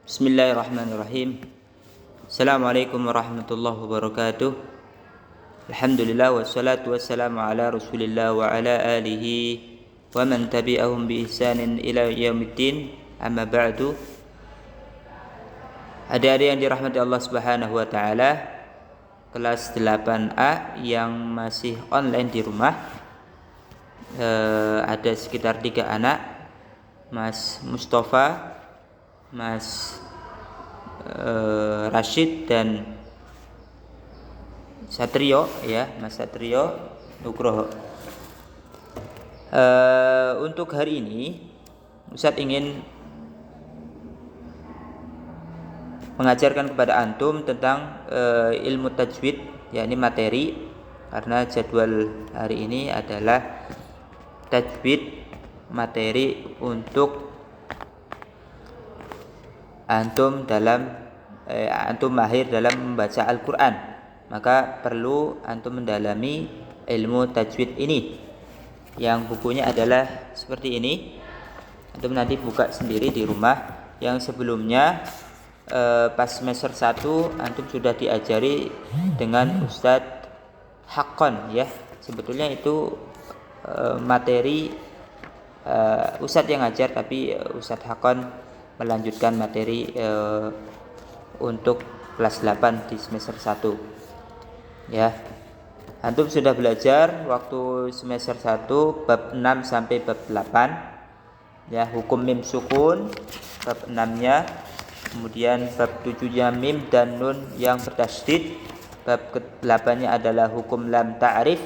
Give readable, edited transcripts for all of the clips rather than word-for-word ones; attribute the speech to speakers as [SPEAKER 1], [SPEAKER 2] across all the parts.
[SPEAKER 1] Bismillahirrahmanirrahim. Assalamualaikum warahmatullahi wabarakatuh. Alhamdulillah wassalatu wassalamu ala Rasulillah wa ala alihi wa man tabi'ahum bi ihsanin ila yaumiddin. Amma ba'du. Adik-adik yang dirahmati Allah Subhanahu wa taala, kelas 8A yang masih online di rumah, ada sekitar 3 anak, Mas Mustafa, Mas Rashid dan Satrio, ya, Mas Satrio Nugroho. Untuk hari ini Ustadz ingin mengajarkan kepada antum tentang ilmu tajwid, yakni materi, karena jadwal hari ini adalah tajwid, materi untuk antum mahir dalam membaca Al-Quran. Maka perlu antum mendalami ilmu tajwid ini, yang bukunya adalah seperti ini. Antum nanti buka sendiri di rumah. Yang sebelumnya pas semester 1 antum sudah diajari dengan Ustadz Haqqon, ya. Sebetulnya itu materi Ustadz yang ngajar, tapi Ustadz Haqqon melanjutkan materi untuk kelas 8 di semester 1, ya. Antum sudah belajar waktu semester 1 bab 6 sampai bab 8, ya, hukum mim sukun bab 6-nya, kemudian bab 7-nya mim dan nun yang bertasydid, bab ke-8-nya adalah hukum lam ta'rif.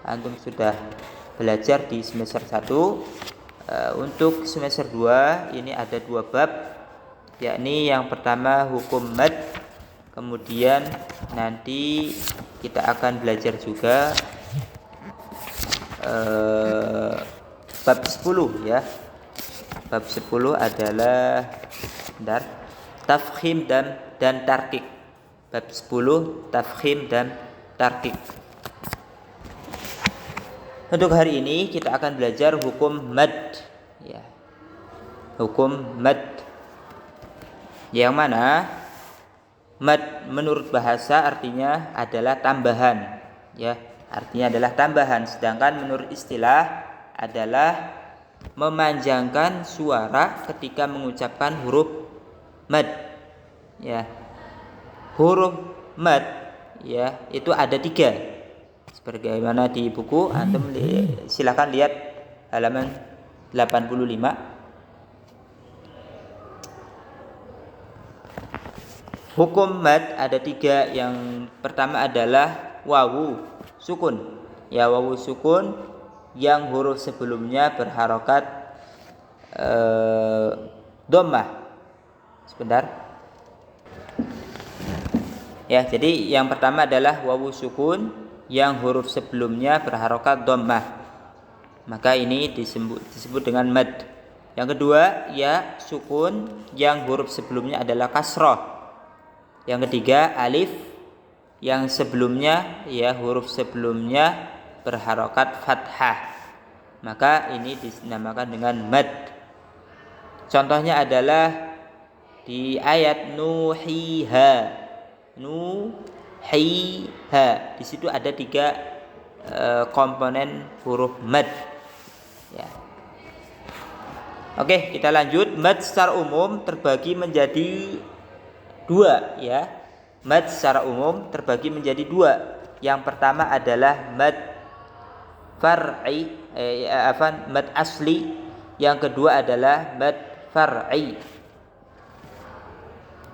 [SPEAKER 1] Antum sudah belajar di semester 1. Untuk semester 2 ini ada 2 bab, yakni yang pertama hukum mad, kemudian nanti kita akan belajar juga bab 10, ya. Bab 10 adalah tafkhim dan tarkik. Bab 10 tafkhim dan tarkik. Untuk hari ini kita akan belajar hukum mad, ya. Hukum mad, yang mana mad menurut bahasa artinya adalah tambahan, ya. Artinya adalah tambahan, sedangkan menurut istilah adalah memanjangkan suara ketika mengucapkan huruf mad, ya. Huruf mad, ya, itu ada 3. Sebagaimana di buku, antum silakan lihat halaman 85. Hukum mad ada 3. Yang pertama adalah wawu sukun, ya, wawu sukun yang huruf sebelumnya berharokat dhammah. Sebentar, ya. Jadi yang pertama adalah wawu sukun yang huruf sebelumnya berharokat dhammah, maka ini disebut dengan mad. Yang kedua, ya sukun yang huruf sebelumnya adalah kasroh. Yang ketiga, alif yang sebelumnya, ya, huruf sebelumnya berharokat fathah, maka ini dinamakan dengan mad. Contohnya adalah di ayat nuhiha. Di situ ada 3 komponen huruf mad, ya. Oke, kita lanjut. Mad secara umum terbagi menjadi 2, ya. Mad secara umum terbagi menjadi 2. Yang pertama adalah mad mad asli. Yang kedua adalah mad far'i,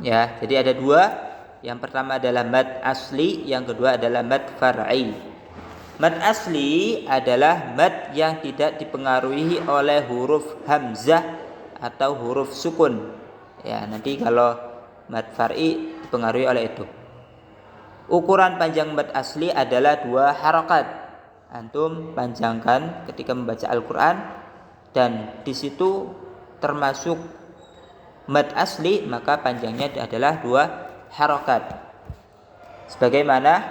[SPEAKER 1] ya. Jadi ada 2. Yang pertama adalah mad asli, yang kedua adalah mad far'i. Mad asli adalah mad yang tidak dipengaruhi oleh huruf hamzah atau huruf sukun, ya. Nanti kalau mad far'i dipengaruhi oleh itu. Ukuran panjang mad asli adalah 2 harokat. Antum panjangkan ketika membaca Al-Quran, dan di situ termasuk mad asli, maka panjangnya adalah 2 harokat, sebagaimana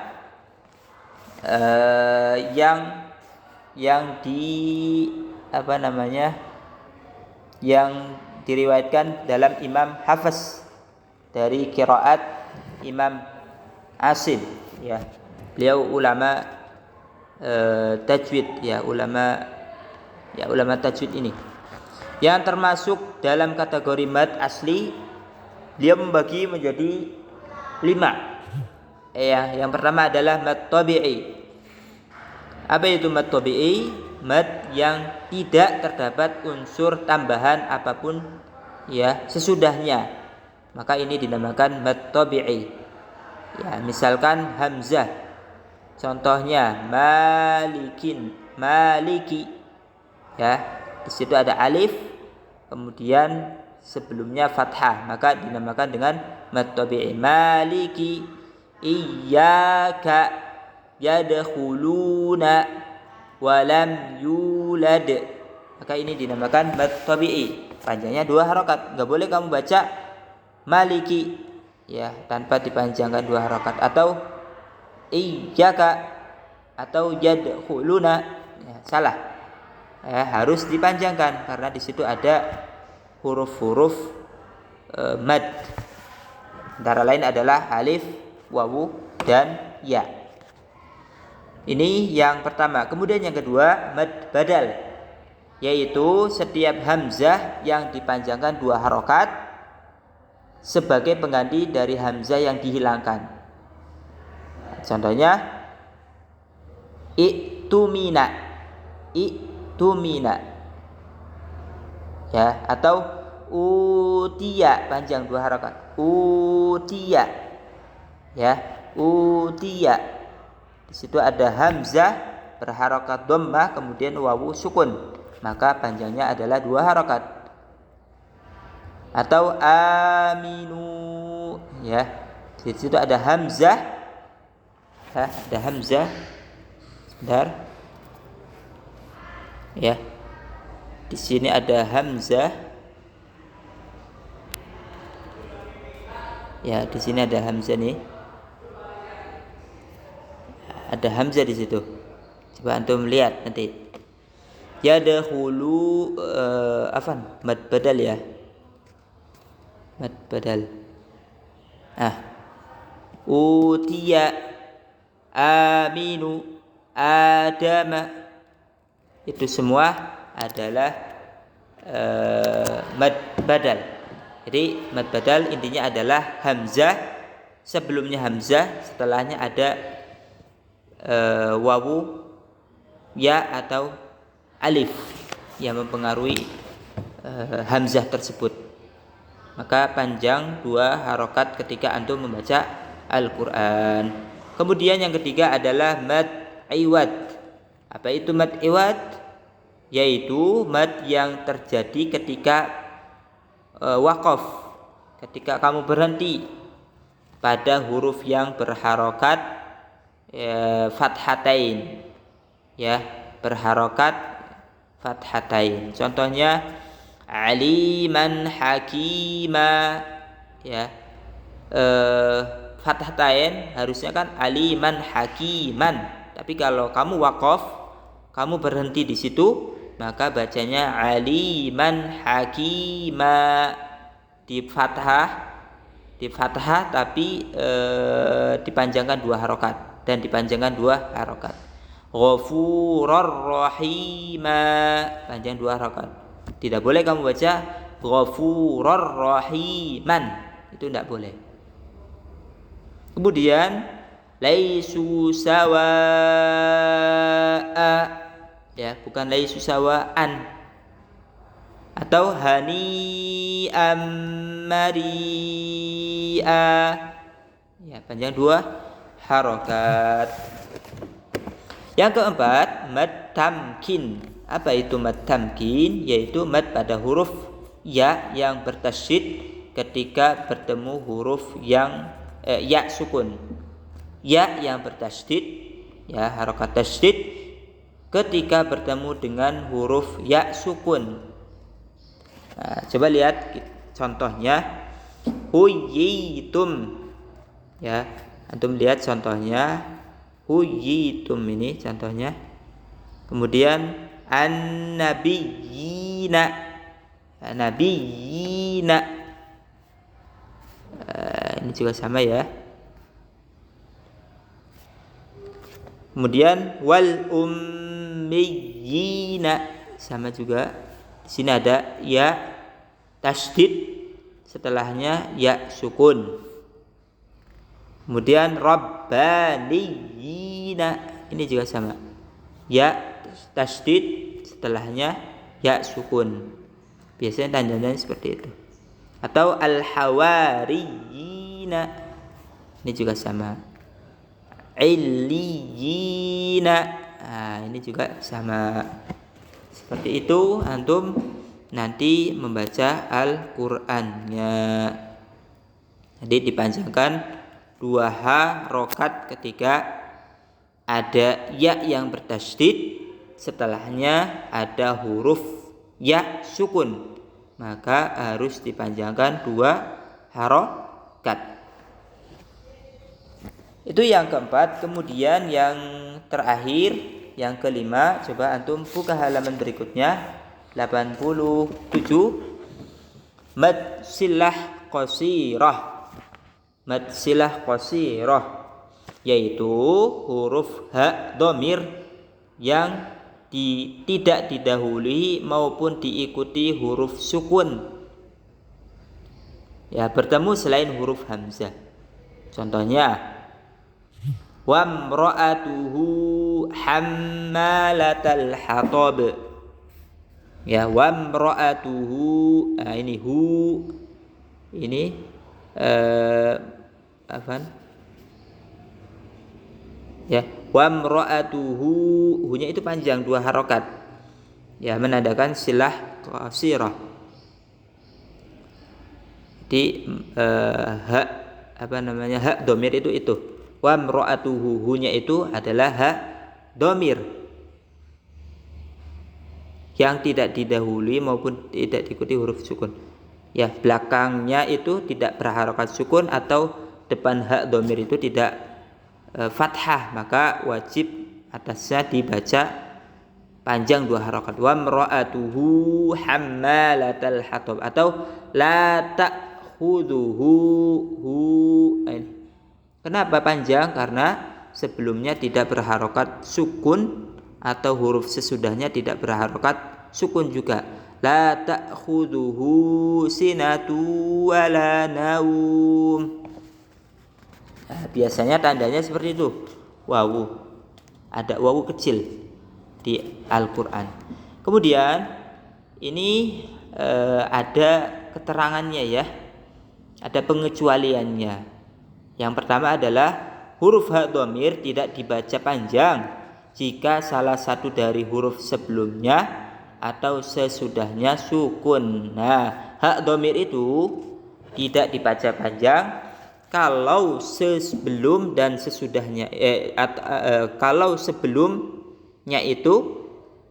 [SPEAKER 1] yang diriwayatkan dalam Imam Hafiz, dari qiraat Imam Asim, ya. Beliau ulama tajwid, ya, ulama tajwid ini. Yang termasuk dalam kategori mad asli, dia membagi menjadi 5. Ya, yang pertama adalah mad tabi'i. Apa itu mad tabi'i? Mad yang tidak terdapat unsur tambahan apapun, ya, sesudahnya. Maka ini dinamakan mad tabi'i. Ya, misalkan hamzah. Contohnya malikin, maliki. Ya, di situ ada alif, kemudian sebelumnya fathah, maka dinamakan dengan mad tabi'i. Maliki iyyaka yadkhuluna walam yulad, maka ini dinamakan mad tabi'i. Panjangnya 2 harokat. Enggak boleh kamu baca maliki, ya, tanpa dipanjangkan 2 harokat, atau iyyaka atau yadkhuluna, ya, salah. Harus dipanjangkan karena di situ ada huruf-huruf mad. Antara lain adalah alif, wawu, dan ya. Ini yang pertama. Kemudian yang kedua, mad badal, yaitu setiap hamzah yang dipanjangkan 2 harokat sebagai pengganti dari hamzah yang dihilangkan. Contohnya i'tumina, ya, atau utiya, panjang 2 harokat, utiya, ya, utiya. Di situ ada hamzah berharokat dhammah, kemudian wawu sukun, maka panjangnya adalah 2 harokat. Atau aminu, ya, di situ ada hamzah, ya, ada hamzah, sebentar, ya, di sini ada hamzah, ya, di sini ada hamzah nih, ada hamzah di situ. Coba antum lihat nanti. Yadkhulu mad badal, ya, mad badal. Utiya, aminu, adama, itu semua adalah mad badal. Jadi mad badal intinya adalah hamzah, sebelumnya hamzah, setelahnya ada wawu, ya, atau alif yang mempengaruhi hamzah tersebut. Maka panjang 2 harokat ketika antum membaca Al-Quran. Kemudian yang ketiga adalah mad iwad. Apa itu mad iwad? Yaitu mad yang terjadi ketika waqaf, ketika kamu berhenti pada huruf yang berharokat fathatain, ya, berharokat fathatain. Contohnya aliman hakima, ya, fathatain harusnya kan aliman hakiman, tapi kalau kamu waqaf, kamu berhenti di situ, maka bacanya aliman hakima, di fathah tapi dipanjangkan 2 harokat dan dipanjangkan 2 harokat. Ghafurur rahima, panjang 2 harokat. Tidak boleh kamu baca ghafurur rahiman, itu tidak boleh. Kemudian laisu sawa'a, ya, bukan laisu sawa'an. Atau hani'am mari'a, ya, panjang 2 harokat. Yang keempat, mad tamkin. Apa itu mad tamkin? Yaitu mad pada huruf ya yang bertasydid ketika bertemu huruf yang ya sukun. Ya yang bertasydid, ya, harokat tasydid ketika bertemu dengan huruf ya sukun. Nah, coba lihat contohnya. Huyitum, ya, antum lihat contohnya. Huyitum ini contohnya. Kemudian an-nabiyina, ini juga sama ya. Kemudian wal ummiyina, sama juga. Di sini ada ya tasydid, setelahnya ya sukun. Kemudian rabbaniyina, ini juga sama. Ya tasydid, setelahnya ya sukun. Biasanya tandanya seperti itu. Atau al-hawariyina, ini juga sama. Illiyina, ini juga sama. Seperti itu antum nanti membaca Al-Qur'annya. Jadi dipanjangkan 2 harokat ketika ada ya yang bertasydid, setelahnya ada huruf ya sukun, maka harus dipanjangkan 2 harokat. Itu yang keempat. Kemudian yang terakhir, yang kelima, coba antum buka halaman berikutnya 87. Mad silah qasirah. Mad silah qasirah yaitu huruf ha dhamir yang tidak didahului maupun diikuti huruf sukun. Ya, bertemu selain huruf hamzah. Contohnya wamra'atuhu hammalatal hatab. Ya, wamra'atuhu, ini hu, ini ya, wamra'atuhu, hu-nya itu panjang 2 harokat. Ya, menandakan silah qasirah. Jadi hak dhamir itu. Wa mra'atuhu, hu-nya itu adalah hak dhamir yang tidak didahului maupun tidak diikuti huruf sukun. Ya, belakangnya itu tidak berharokat sukun atau depan hak dhamir itu tidak fathah, maka wajib atasnya dibaca panjang 2 harokat. Wa mra'atuhu hammalatal hatab atau la ta'khuduhu hu. Kenapa panjang? Karena sebelumnya tidak berharokat sukun atau huruf sesudahnya tidak berharokat sukun juga. La ta'khuduhu sinatu wala naum. Nah, biasanya tandanya seperti itu. Wawu. Ada wawu kecil di Al-Qur'an. Kemudian ini ada keterangannya ya. Ada pengecualiannya. Yang pertama adalah huruf ha dhamir tidak dibaca panjang jika salah satu dari huruf sebelumnya atau sesudahnya sukun. Nah, ha dhamir itu tidak dibaca panjang kalau sebelum dan sesudahnya kalau sebelumnya itu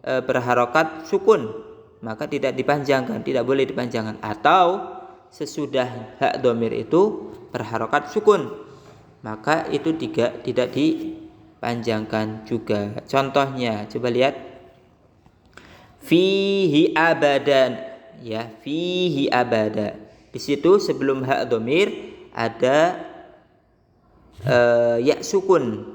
[SPEAKER 1] berharokat sukun, maka tidak dipanjangkan, tidak boleh dipanjangkan. Atau sesudah ha dhamir itu berharokat sukun, maka itu tidak dipanjangkan juga. Contohnya coba lihat fihi abadan, ya, fihi abada. Di situ sebelum ha dhamir ada ya sukun,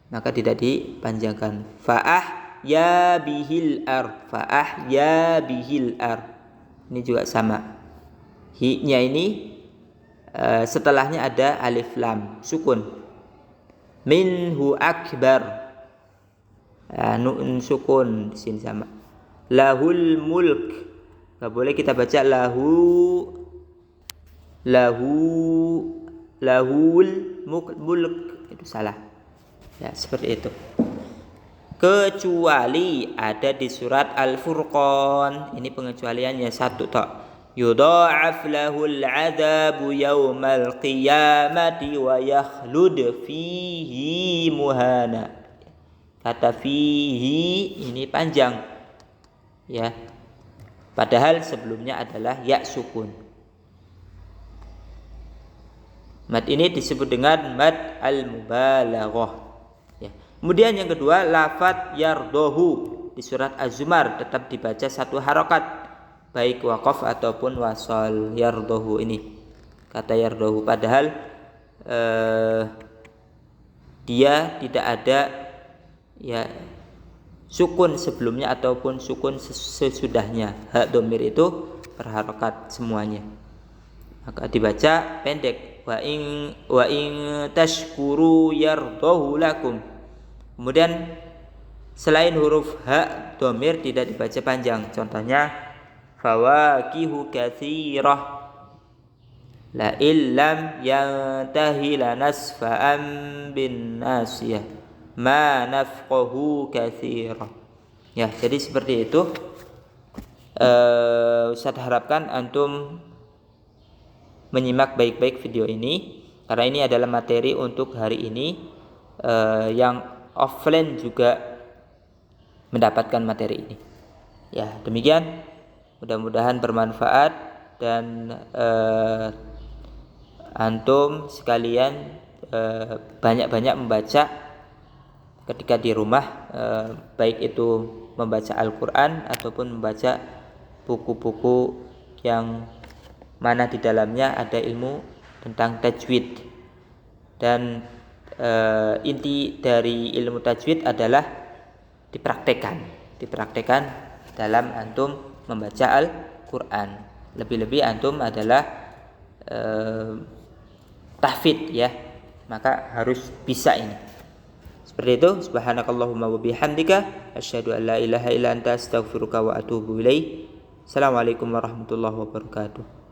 [SPEAKER 1] maka tidak dipanjangkan. Fa'ah ya bihil ar, fa'ah ya bihil ar, ini juga sama. Hi-nya ini setelahnya ada alif lam sukun. Minhu akbar, nun sukun di sini sama. Lahul mulk, nggak boleh kita baca lahul mulk, itu salah. Ya, seperti itu. Kecuali ada di surat Al-Furqan. Ini pengecualiannya satu tok. Yudha'af lahul 'adzabu yaumal qiyamati wa yakhlud fihi muhana. Kata fihi ini panjang. Ya. Padahal sebelumnya adalah ya sukun. Mad ini disebut dengan mad al-mubalaghah. Ya. Kemudian yang kedua, lafadz yardohu di surat Az-Zumar tetap dibaca 1 harokat, baik waqaf ataupun wasal. Yardohu ini kata yardahu, padahal dia tidak ada ya sukun sebelumnya ataupun sukun sesudahnya. Hak domir itu berharokat semuanya, maka dibaca pendek, wa in tashkuru yardahu lakum. Kemudian selain huruf hak domir tidak dibaca panjang, contohnya fawakihu katsirah, la illam yantahi lanasfa'an bin nasiyah ma nafqahu katsirah. Ya, jadi seperti itu. Ustaz harapkan antum menyimak baik-baik video ini, karena ini adalah materi untuk hari ini. Yang offline juga mendapatkan materi ini. Ya, demikian. Mudah-mudahan bermanfaat dan antum sekalian banyak-banyak membaca ketika di rumah, baik itu membaca Al-Quran ataupun membaca buku-buku yang mana di dalamnya ada ilmu tentang tajwid. Dan inti dari ilmu tajwid adalah dipraktekkan dalam antum membaca Al-Quran. Lebih-lebih antum adalah tahfidz ya, maka harus bisa ini. Seperti itu. Subhanakallahumma wa bihamdika asyhadu an la ilaha illa anta astaghfiruka wa atubu ilaik. Assalamualaikum warahmatullahi wabarakatuh.